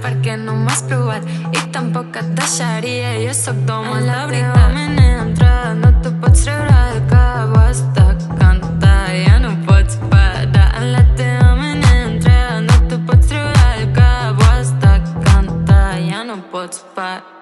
perquè no m'has provat i tampoc et deixaria. Jo sóc d'home, la veritat. Entrada, no t'ho pots treure del cap, has de cantar, ja no pots parar. En la teva manera d'entrada, no t'ho pots treure del cap, has de cantar, ja no pots parar.